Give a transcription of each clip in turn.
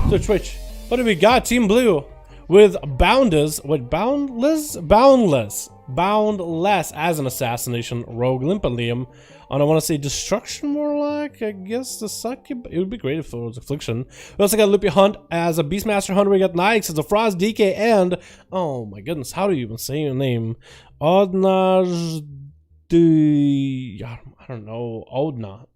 To Twitch. What do we got? Team Blue with Boundless as an assassination rogue Limpalium. And I want to say Destruction Warlock. I guess the Succub. It would be great if it was Affliction. We also got Loopy Hunt as a Beastmaster Hunter. We got Nyx as a Frost DK, and oh my goodness, how do you even say your name? Odnaj. I don't know, Odie.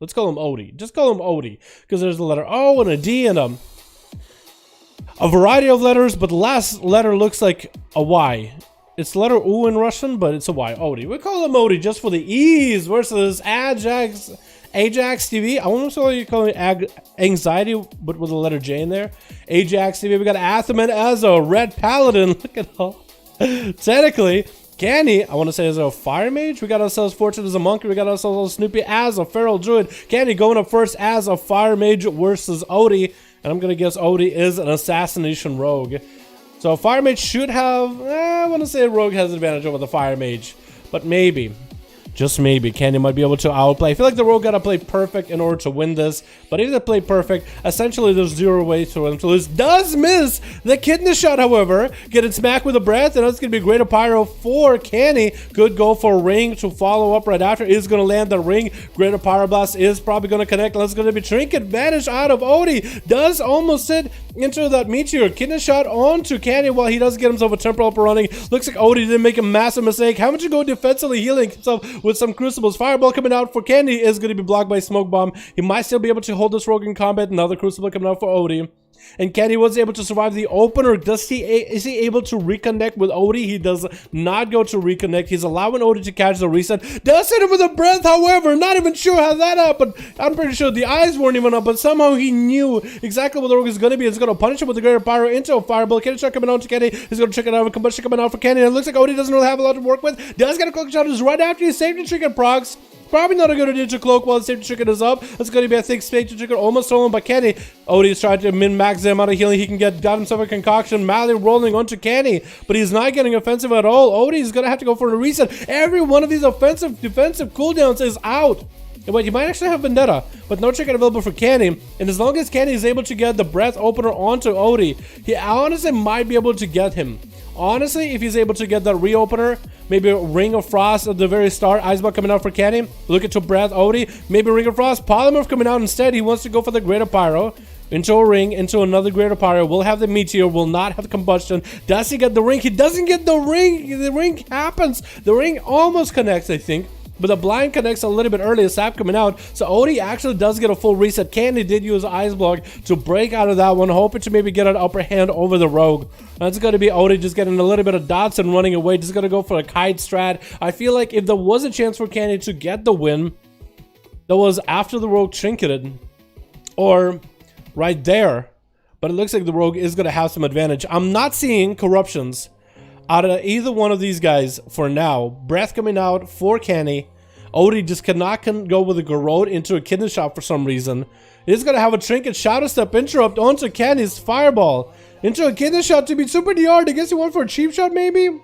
Let's call him Odie. Just call him Odie, because there's a letter O and a D and a variety of letters, but the last letter looks like a Y. It's the letter U in Russian, but it's a Y. Odie. We call him Odie just for the ease versus Ajax TV. I want to say you call it Anxiety, but with the letter J in there. Ajax TV. We got Athaman as a Red Paladin. Look at all. Technically. Candy, I want to say, as a Fire Mage. We got ourselves Fortune as a Monkey. We got ourselves Snoopy as a Feral Druid. Candy going up first as a Fire Mage versus Odie. And I'm going to guess Odie is an Assassination Rogue. So Fire Mage should have, I want to say Rogue has an advantage over the Fire Mage. But maybe, just maybe, Candy might be able to outplay. I feel like the Rogue got to play perfect in order to win this. But if they play perfect, essentially there's zero way for them to lose. Does miss the Kidney Shot, however. Get it smacked with a breath, and that's going to be Greater Pyro for Candy. Good go for a ring to follow up right after. Is going to land the ring. Greater Pyroblast is probably going to connect. That's going to be Trinket Vanish out of Odie. Does almost sit into that Meteor. Kidney Shot onto Candy while he does get himself a Temporal up and running. Looks like Odie didn't make a massive mistake. Having to go defensively healing himself with some Crucibles. Fireball coming out for Candy is going to be blocked by Smoke Bomb. He might still be able to hold this Rogue in combat. Another Crucible coming out for Odie. And Candy was able to survive the opener. Is he able to reconnect with Odie? He does not go to reconnect. He's allowing Odie to catch the reset. Does hit him with a breath, however. Not even sure how that happened. I'm pretty sure the eyes weren't even up, but somehow he knew exactly what the Rogue is going to be. It's going to punish him with the Greater Pyro into a Fireball. Candy Shot coming out to Candy. He's going to check it out with Combustion coming out for Candy. And it looks like Odie doesn't really have a lot to work with. Does get a Cloak Shot. Is right after his Safety Trinket procs. Probably not a good idea to cloak while the Safety Trinket is up. It's going to be, I think, Safety Trinket almost stolen by Candy. Odie is trying to min-max the amount of healing he can get. Got himself a concoction. Mally rolling onto Candy, but he's not getting offensive at all. Odie is going to have to go for a reset. Every one of these offensive, defensive cooldowns is out. But you might actually have Vendetta, but no Trinket available for Candy. And as long as Candy is able to get the Breath Opener onto Odie, he honestly might be able to get him. Honestly, if he's able to get that reopener, maybe a Ring of Frost at the very start, Iceball coming out for Candy, look at to Breath Odie, maybe Ring of Frost, Polymorph coming out instead. He wants to go for the Greater Pyro, into a ring, into another Greater Pyro, will have the Meteor, will not have the Combustion. Does he get the ring? He doesn't get the ring. The ring happens. The ring almost connects, I think. But the blind connects a little bit earlier, Sap coming out. So Odie actually does get a full reset. Candy did use Ice Block to break out of that one, hoping to maybe get an upper hand over the Rogue. That's going to be Odie just getting a little bit of dots and running away. Just going to go for a kite strat. I feel like if there was a chance for Candy to get the win, that was after the Rogue trinketed, or right there. But it looks like the Rogue is going to have some advantage. I'm not seeing corruptions out of either one of these guys for now. Breath coming out for Candy. Odie just cannot go with a Garrote into a Kidney Shot for some reason. He's going to have a Trinket Shadow Step interrupt onto Candy's Fireball. Into a Kidney Shot to be super DR'd. I guess he went for a cheap shot maybe?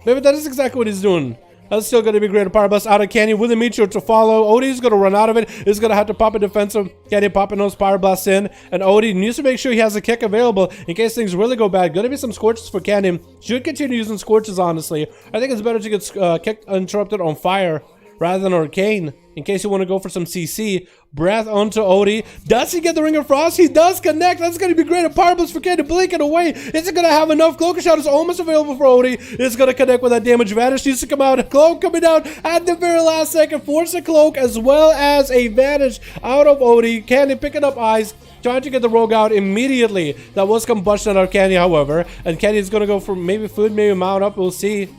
Maybe that is exactly what he's doing. That's still going to be Greater Power Blast out of Candy with a Meteor to follow. Odie's going to run out of it. He's going to have to pop a defensive. Candy popping those Power Blasts in. And Odie needs to make sure he has a kick available in case things really go bad. Going to be some Scorches for Candy. Should continue using Scorches, honestly. I think it's better to get kicked interrupted on fire rather than Arcane, in case you want to go for some CC. Breath onto Odie. Does he get the Ring of Frost? He does connect. That's going to be great. A Power Blast for Candy. Blink it away. Is it going to have enough? Cloak Shot is almost available for Odie. It's going to connect with that damage. Vanish needs to come out. Cloak coming out at the very last second. Force a Cloak as well as a Vanish out of Odie. Candy picking up eyes. Trying to get the Rogue out immediately. That was Combustion out of Candy, however. And Candy is going to go for maybe food, maybe mount up. We'll see.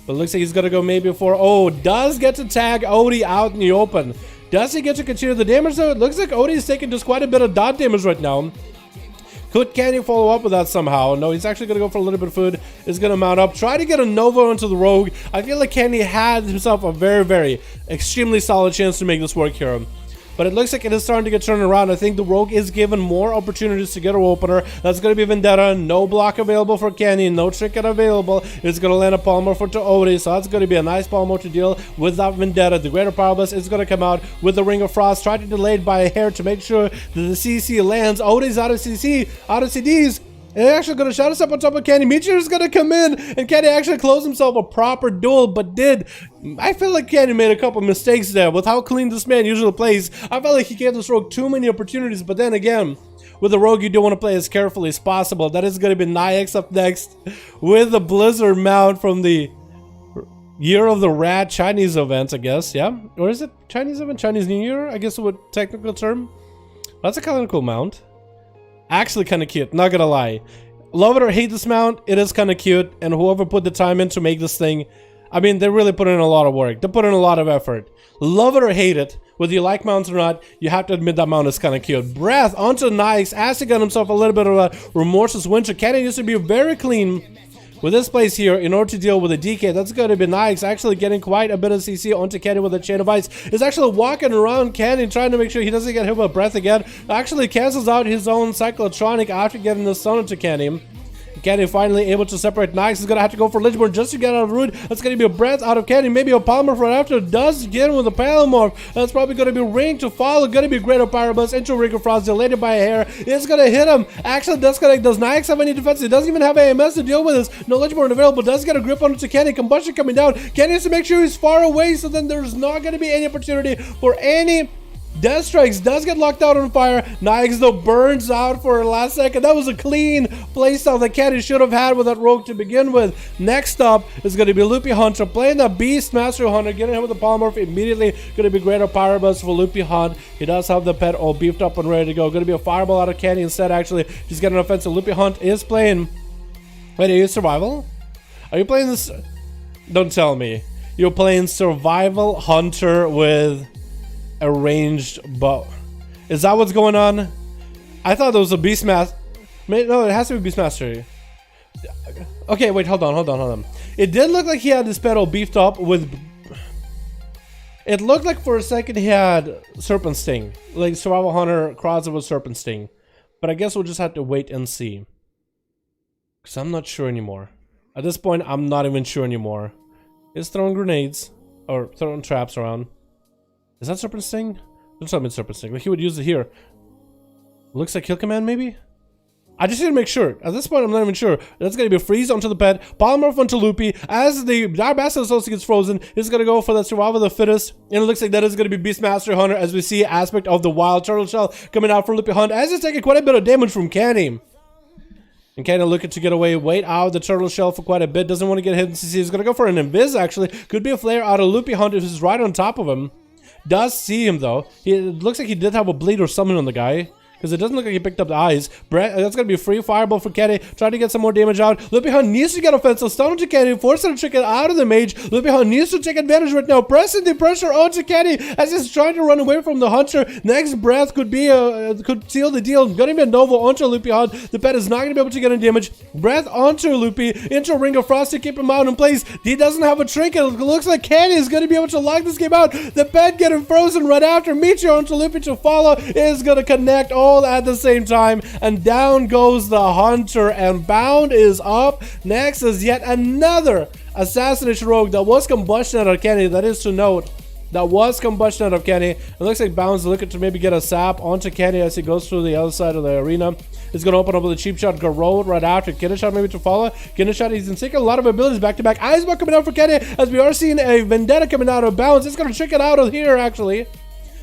But it looks like he's going to go maybe for... Oh, does get to tag Odie out in the open. Does he get to continue the damage though? It looks like Odie is taking just quite a bit of dot damage right now. Could Kenny follow up with that somehow? No, he's actually going to go for a little bit of food. He's going to mount up. Try to get a Nova onto the Rogue. I feel like Kenny had himself a very, very extremely solid chance to make this work here. But it looks like it is starting to get turned around. I think the Rogue is given more opportunities to get her opener. That's going to be Vendetta. No block available for Kenny. No trinket available. It's going to land a Palmer for Odie. So that's going to be a nice Palmer to deal with that Vendetta. The Greater Power Blast is going to come out with the Ring of Frost. Try to delay it by a hair to make sure that the CC lands. Odie's out of CC, out of CDs. And they're actually going to shot us up on top of Kenny. Meteor is going to come in, and Kenny actually closed himself a proper duel, but I feel like Kenny made a couple mistakes there with how clean this man usually plays. I felt like he gave this Rogue too many opportunities, but then again, with the Rogue, you do want to play as carefully as possible. That is going to be Nyx up next with the Blizzard mount from the Year of the Rat Chinese event, I guess, yeah? Or is it Chinese event? Chinese New Year, I guess what technical term? That's a kind of cool mount. Actually kind of cute, not gonna lie. Love it or hate this mount, it is kind of cute, and whoever put the time in to make this thing, I mean, they really put in a lot of work. They put in a lot of effort. Love it or hate it, whether you like mounts or not, you have to admit that mount is kind of cute. Breath onto Nyx, as he got himself a little bit of a remorseless winter. Kenny used to be very clean with this place here in order to deal with a DK. That's going to be Nyx actually getting quite a bit of CC onto Kenny with a Chain of Ice. Is actually walking around Kenny trying to make sure he doesn't get hit with breath again. Actually cancels out his own Cyclotronic after getting the stun into Kenny. Kenny finally able to separate. Nyx is going to have to go for Lichborn just to get out of the root. That's going to be a breath out of Kenny. Maybe a Palmer right after. Does get in with a Palomorph. That's probably going to be Ring to follow. Going to be Greater Pyroblast into Ring of Frost. Delayed by a hair. It's going to hit him. Actually, does Nyx have any defense? He doesn't even have AMS to deal with this. No Lichborn available. Does get a grip onto Kenny. Combustion coming down. Kenny has to make sure he's far away, so then there's not going to be any opportunity for any Death Strikes. Does get locked out on fire. Nyx though burns out for a last second. That was a clean playstyle that Kenny should have had with that Rogue to begin with. Next up is going to be Loopy Hunter playing the Beastmaster Hunter, getting him with the Polymorph immediately. Going to be Greater Pyroblast for Loopy Hunt. He does have the pet all beefed up and ready to go. Going to be a Fireball out of Kenny instead. Actually, he's getting an offensive. Loopy Hunt is playing. Wait, are you Survival? Are you playing this? Don't tell me you're playing Survival Hunter with a ranged bow. Is that what's going on? I thought it was a Beastmaster. No, it has to be Beastmaster. Okay, wait, hold on. It did look like he had his pedal beefed up with. It looked like for a second he had Serpent Sting, like Survival Hunter crossover with Serpent Sting. But I guess we'll just have to wait and see, because I'm not sure anymore. At this point, I'm not even sure anymore. He's throwing grenades or throwing traps around. Is that Serpent Sting? Don't tell me it's Serpent Sting. Like he would use it here. Looks like Kill Command, maybe? I just need to make sure. At this point, I'm not even sure. That's going to be a freeze onto the pet. Polymorph onto Loopy. As the Dire Basilisk also gets frozen, he's going to go for that Survival of the Fittest. And it looks like that is going to be Beastmaster Hunter, as we see aspect of the Wild Turtle Shell coming out for Loopy Hunt, as he's taking quite a bit of damage from Kenny. And Kenny looking to get away, wait out the Turtle Shell for quite a bit. Doesn't want to get hit in CC. He's going to go for an Invis, actually. Could be a Flare out of Loopy Hunt, who's right on top of him. Does see him though. It looks like he did have a bleed or summon on the guy, because it doesn't look like he picked up the eyes. That's going to be a free Fireball for Kenny. Trying to get some more damage out. Loopy Hunt needs to get offensive. Stun to Kenny. Forcing to trick it out of the Mage. Loopy Hunt needs to take advantage right now. Pressing the pressure onto Kenny as he's trying to run away from the Hunter. Next breath could be could seal the deal. Going to be a Nova onto Loopy Hunt. The pet is not going to be able to get any damage. Breath onto Loopy. Into Ring of Frost to keep him out in place. He doesn't have a trinket. It looks like Kenny is going to be able to lock this game out. The pet getting frozen right after. Meteor onto Loopy to follow. Is going to connect all at the same time, and down goes the Hunter, and Bound is up. Next is yet another Assassination Rogue that was combustion out of Kenny. That is to note. That was combustion out of Kenny. It looks like Bound's looking to maybe get a sap onto Kenny as he goes through the other side of the arena. He's going to open up with a cheap shot Garrote right after. Kidney Shot maybe to follow. Kidney Shot, he's taking a lot of abilities back to back. Iceball coming out for Kenny, as we are seeing a Vendetta coming out of Bounds. It's going to trick it out of here, actually.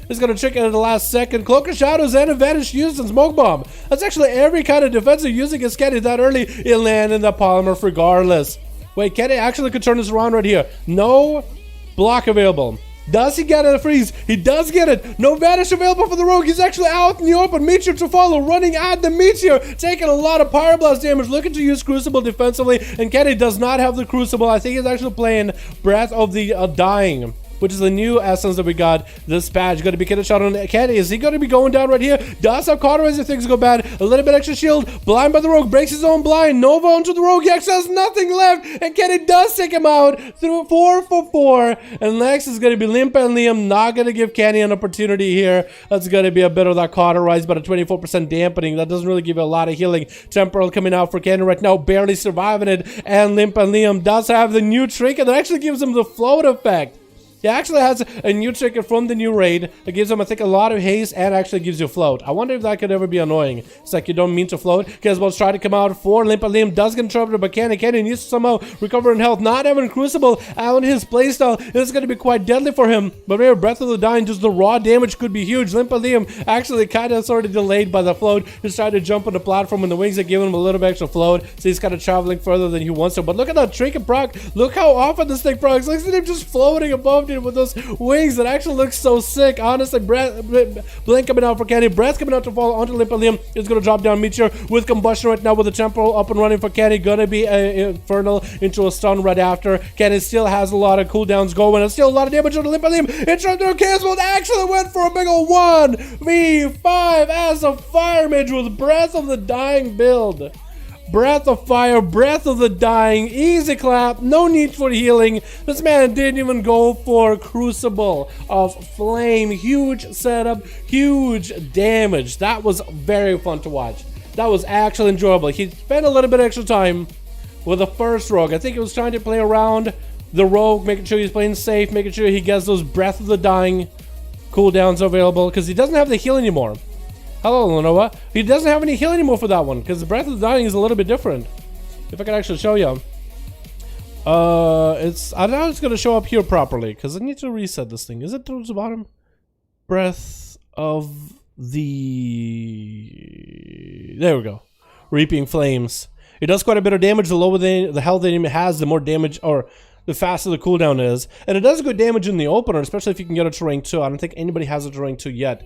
He's going to trick it at the last second. Cloak of Shadows and Advantage used in Smoke Bomb. That's actually every kind of defensive using against Kenny that early. He'll land in the Polymorph regardless. Wait, Kenny actually could turn this around right here. No block available. Does he get a freeze? He does get it. No Vanish available for the Rogue. He's actually out in the open. Meteor to follow. Running at the Meteor. Taking a lot of Pyroblast damage. Looking to use Crucible defensively. And Kenny does not have the Crucible. I think he's actually playing Breath of the Dying. which is the new essence that we got this patch. Going to be getting a shot on Kenny. Is he going to be going down right here? Does have cauterize if things go bad. A little bit extra shield. Blind by the rogue. Breaks his own blind. Nova onto the rogue. He actually has nothing left. And Kenny does take him out through 4 for 4. And Lex is going to be Limpa and Liam. Not going to give Kenny an opportunity here. That's going to be a bit of that cauterize, but a 24% dampening. That doesn't really give you a lot of healing. Temporal coming out for Kenny right now. Barely surviving it. And Limpa and Liam does have the new trinket that actually gives him the float effect. He actually has a new trinket from the new raid that gives him, I think, a lot of haste and actually gives you float. I wonder if that could ever be annoying. It's like you don't mean to float. Caswell's trying to come out for Limpa Liam. Does get interrupted, but Kenny needs to somehow recover in health. Not having Crucible out in his playstyle is going to be quite deadly for him. But here, Breath of the Dying, just the raw damage could be huge. Limpa Liam actually kind of sort of delayed by the float. He's trying to jump on the platform and the wings are giving him a little bit extra float. So he's kind of traveling further than he wants to. But look at that trinket proc. Look how often this thing procs. Look at him just floating above it with those wings that actually looks so sick. Honestly, Blink coming out for Kenny. Breath coming out to fall onto Limpa Liam. Is going to drop down Meteor with Combustion right now with the temporal up and running for Kenny. Gonna be Infernal into a stun right after. Kenny still has a lot of cooldowns going and still a lot of damage on Limpa Liam. Interrupted Caswell actually went for a big ol' 1v5 as a Fire Mage with Breath of the Dying build. Breath of Fire, Breath of the Dying, easy clap, no need for healing. This man didn't even go for Crucible of Flame. Huge setup, huge damage. That was very fun to watch. That was actually enjoyable. He spent a little bit extra time with the first rogue. I think he was trying to play around the rogue, making sure he's playing safe, making sure he gets those Breath of the Dying cooldowns available, because he doesn't have the heal anymore. Hello, Lenoa. He doesn't have any heal anymore for that one, because the Breath of the Dying is a little bit different. If I can actually show you. I know it's going to show up here properly, because I need to reset this thing. Is it towards the bottom? Breath of the... There we go. Reaping Flames. It does quite a bit of damage. The lower the health the enemy has, the more damage, or the faster the cooldown is. And it does good damage in the opener, especially if you can get it to rank 2. I don't think anybody has it to rank 2 yet.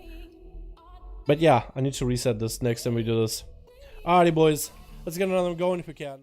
But yeah, I need to reset this next time we do this. Alrighty, boys. Let's get another one going if we can.